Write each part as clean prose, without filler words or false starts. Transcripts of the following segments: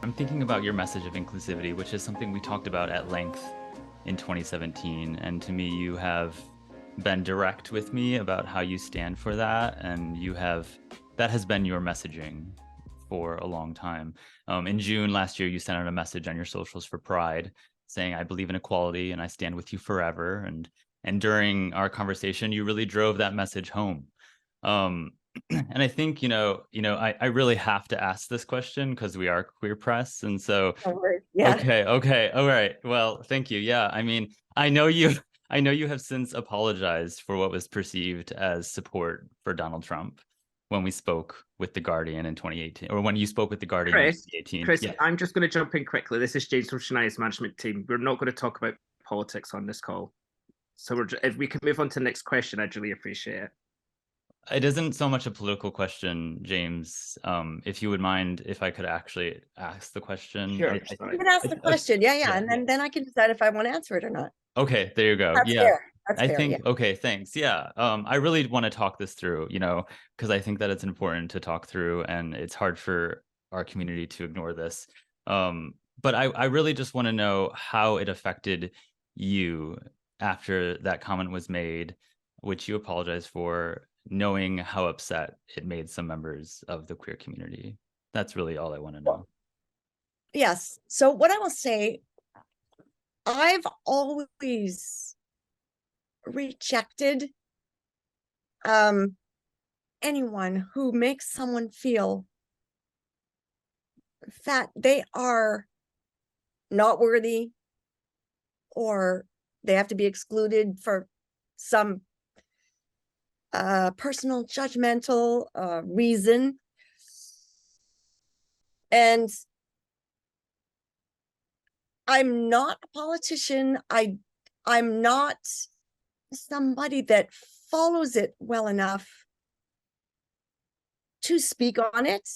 I'm thinking about your message of inclusivity, which is something we talked about at length in 2017. And to me, you have been direct with me about how you stand for that. And that has been your messaging for a long time. In June last year, you sent out a message on your socials for Pride saying, I believe in equality and I stand with you forever. And during our conversation, you really drove that message home. Um, and I think, I really have to ask this question because we are queer press. And so, Yeah. okay. All right. Well, thank you. Yeah. I mean, I know you have since apologized for what was perceived as support for Donald Trump when we spoke with The Guardian in 2018, or when you spoke with The Guardian in Chris, 2018. Chris, Yeah. I'm just going to jump in quickly. This is James from Shania's management team. We're not going to talk about politics on this call. So if we can move on to the next question, I'd really appreciate it. It isn't so much a political question, James. If you would mind if I could actually ask the question. Sure, I sorry. think You can ask the question. Yeah, yeah. yeah, And yeah. then I can decide if I want to answer it or not. Okay, there you go. That's Yeah. fair. That's I fair. Yeah. think, okay, thanks. Yeah. I really want to talk this through, because I think that it's important to talk through and it's hard for our community to ignore this. But I really just want to know how it affected you after that comment was made, which you apologized for, knowing how upset it made some members of the queer community. That's really all I want to know. Yes. So what I will say, I've always rejected anyone who makes someone feel that they are not worthy or they have to be excluded for some personal judgmental reason. And I'm not a politician. I'm not somebody that follows it well enough to speak on it.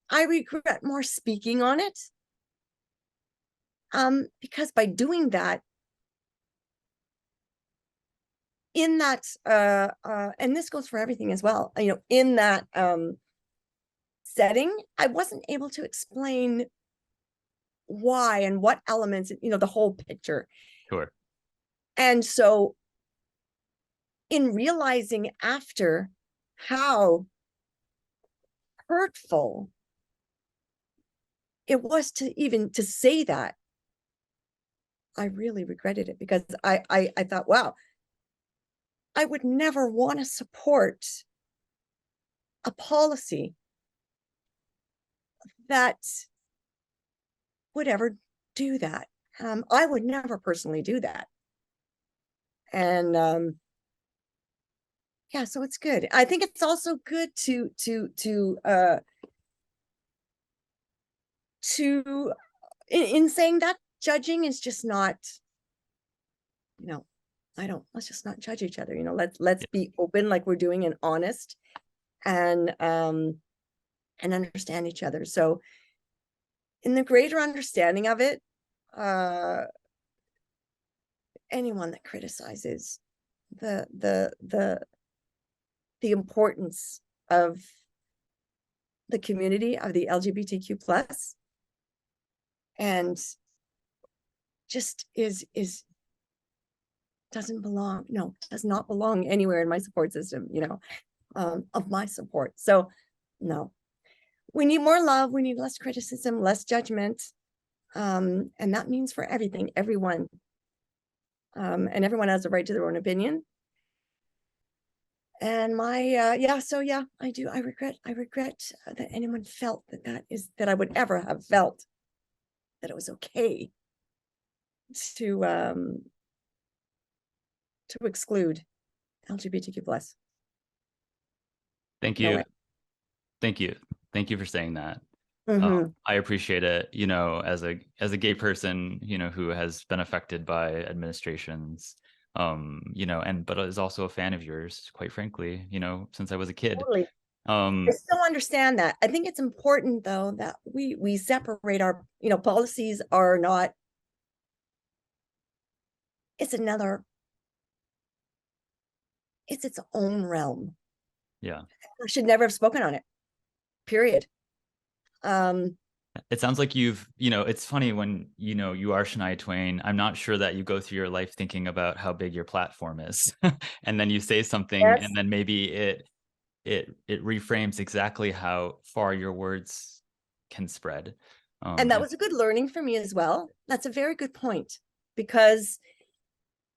I regret more speaking on it. Because by doing that, in that, and this goes for everything as well, in that setting, I wasn't able to explain why and what elements, the whole picture. Sure. And so in realizing after how hurtful it was to even to say that, I really regretted it because I thought, wow, I would never want to support a policy that would ever do that. I would never personally do that. And yeah, so it's good. I think it's also good to in saying that judging is just not, let's just not judge each other. Let's Yeah. be open like we're doing and honest and understand each other. So in the greater understanding of it, anyone that criticizes the importance of the community of the LGBTQ plus and just is doesn't belong, does not belong anywhere in my support system, of my support. So no, we need more love, we need less criticism, less judgment. And that means for everything, everyone. And everyone has a right to their own opinion. And I regret that anyone felt that I would ever have felt that it was okay to exclude LGBTQ plus. Thank No you. way. Thank you. Thank you for saying that. Mm-hmm. I appreciate it, as a gay person, who has been affected by administrations, but is also a fan of yours, quite frankly, since I was a kid. Totally. I still understand that. I think it's important though that we separate our, policies are not, it's its own realm. Yeah. I should never have spoken on it. Period. It sounds like it's funny when, you are Shania Twain. I'm not sure that you go through your life thinking about how big your platform is. And then you say something Yes. and then maybe it reframes exactly how far your words can spread. And that was a good learning for me as well. That's a very good point, because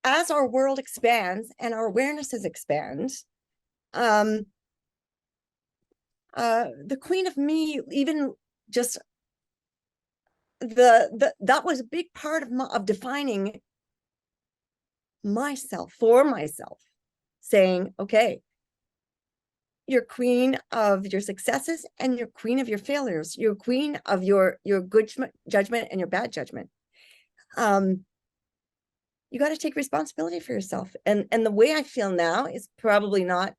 as our world expands and our awarenesses expand, the Queen of Me, even just that was a big part of defining myself for myself, saying, okay, you're queen of your successes and you're queen of your failures. You're queen of your good judgment and your bad judgment. You got to take responsibility for yourself. And the way I feel now is probably not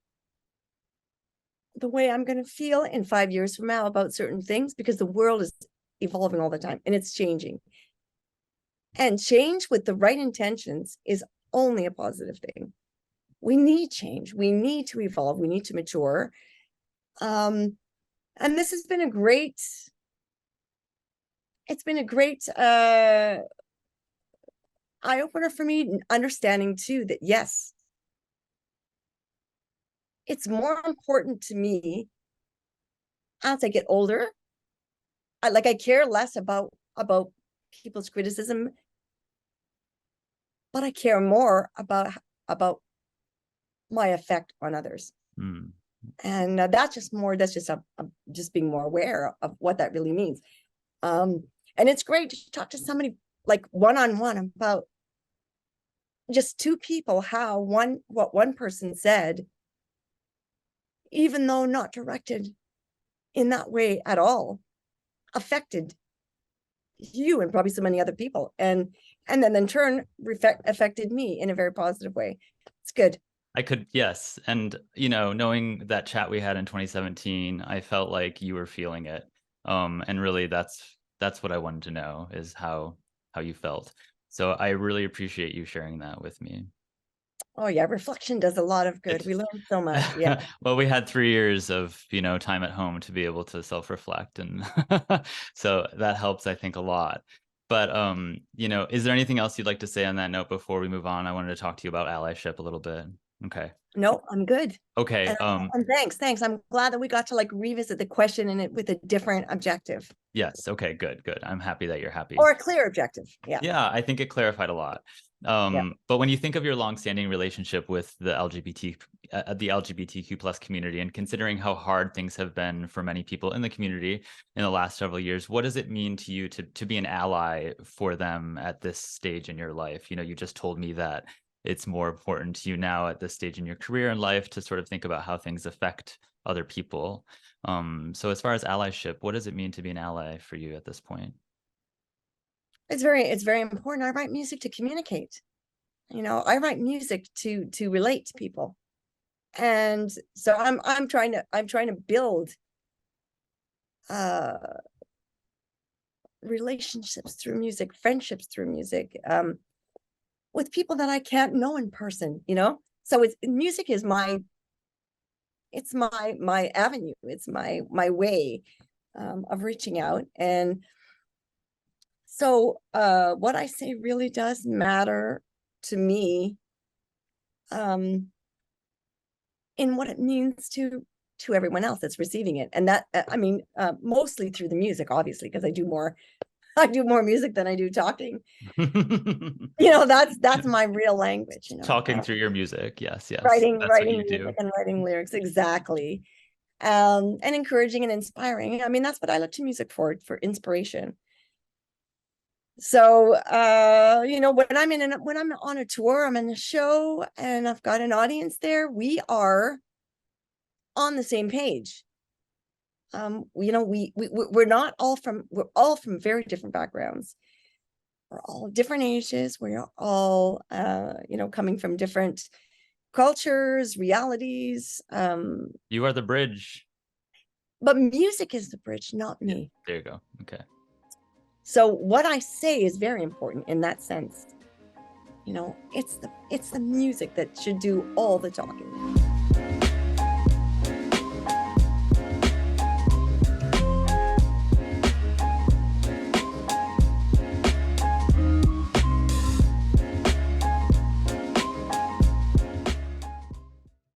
the way I'm going to feel in 5 years from now about certain things, because the world is evolving all the time and it's changing. And change with the right intentions is only a positive thing. We need change. We need to evolve. We need to mature. And this has been a great, it's been a great eye-opener for me, understanding too that yes, it's more important to me as I get older. I care less about people's criticism, but I care more about my effect on others. Mm. And that's just being more aware of what that really means. And it's great to talk to somebody like one-on-one about just two people, what one person said, even though not directed in that way at all, affected you and probably so many other people, and then in turn affected me in a very positive way. It's good. Yes. And, knowing that chat we had in 2017, I felt like you were feeling it. And really that's what I wanted to know, is how you felt. So I really appreciate you sharing that with me. Oh yeah, reflection does a lot of good. We learn so much. Yeah. Well, we had 3 years of, time at home to be able to self-reflect, and so that helps, I think, a lot. But, is there anything else you'd like to say on that note before we move on? I wanted to talk to you about allyship a little bit. Okay. No, I'm good. Okay. And thanks. I'm glad that we got to revisit the question in it with a different objective. Yes. Okay, good. I'm happy that you're happy. Or a clear objective. Yeah. Yeah, I think it clarified a lot. Yeah. But when you think of your longstanding relationship with the LGBTQ plus community, and considering how hard things have been for many people in the community in the last several years, what does it mean to you to be an ally for them at this stage in your life? You just told me that it's more important to you now at this stage in your career and life to sort of think about how things affect other people. So as far as allyship, what does it mean to be an ally for you at this point? It's very important. I write music to communicate. I write music to relate to people. And so I'm trying to build relationships through music, friendships through music, with people that I can't know in person, So music is it's my avenue. It's my way of reaching out. And so what I say really does matter to me, in what it means to everyone else that's receiving it. And that, mostly through the music, obviously, because I do more music than I do talking. That's my real language, Talking through your music. Yes. writing That's what you music do. and writing lyrics. Exactly. And encouraging and inspiring. That's what I look to music for inspiration. So when I'm on a tour, I'm in a show and I've got an audience there, we are on the same page. We're all from very different backgrounds. We're all different ages. We're all coming from different cultures, realities. You are the bridge. But music is the bridge, not me. Yeah, there you go. Okay. So what I say is very important in that sense. It's the music that should do all the talking.